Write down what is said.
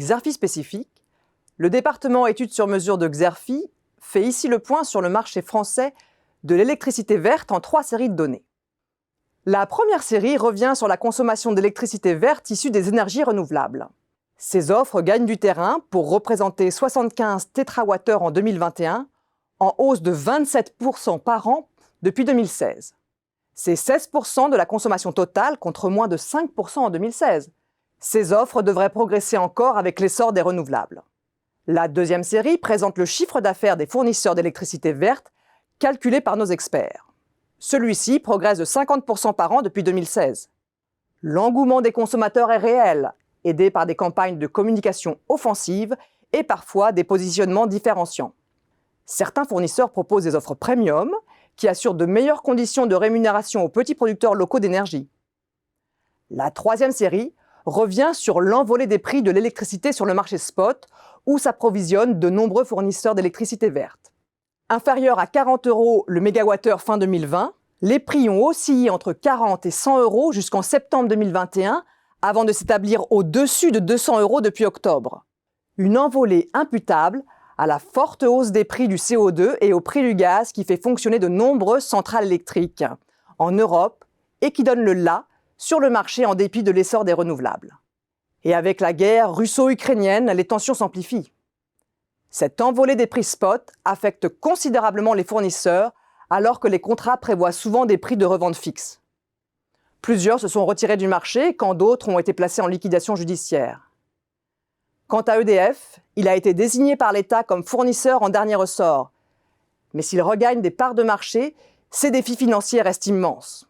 Xerfi spécifique, le département études sur mesure de Xerfi fait ici le point sur le marché français de l'électricité verte en 3 séries de données. La première série revient sur la consommation d'électricité verte issue des énergies renouvelables. Ces offres gagnent du terrain pour représenter 75 TWh en 2021, en hausse de 27% par an depuis 2016. C'est 16% de la consommation totale contre moins de 5% en 2016. Ces offres devraient progresser encore avec l'essor des renouvelables. La deuxième série présente le chiffre d'affaires des fournisseurs d'électricité verte calculé par nos experts. Celui-ci progresse de 50% par an depuis 2016. L'engouement des consommateurs est réel, aidé par des campagnes de communication offensives et parfois des positionnements différenciants. Certains fournisseurs proposent des offres premium qui assurent de meilleures conditions de rémunération aux petits producteurs locaux d'énergie. La troisième série revient sur l'envolée des prix de l'électricité sur le marché spot, où s'approvisionnent de nombreux fournisseurs d'électricité verte. Inférieur à 40 € le mégawattheure fin 2020, les prix ont oscillé entre 40 et 100 € jusqu'en septembre 2021, avant de s'établir au-dessus de 200 € depuis octobre. Une envolée imputable à la forte hausse des prix du CO2 et au prix du gaz qui fait fonctionner de nombreuses centrales électriques en Europe et qui donne le la sur le marché en dépit de l'essor des renouvelables. Et avec la guerre russo-ukrainienne, les tensions s'amplifient. Cette envolée des prix spot affecte considérablement les fournisseurs alors que les contrats prévoient souvent des prix de revente fixes. Plusieurs se sont retirés du marché quand d'autres ont été placés en liquidation judiciaire. Quant à EDF, il a été désigné par l'État comme fournisseur en dernier ressort. Mais s'il regagne des parts de marché, ses défis financiers restent immenses.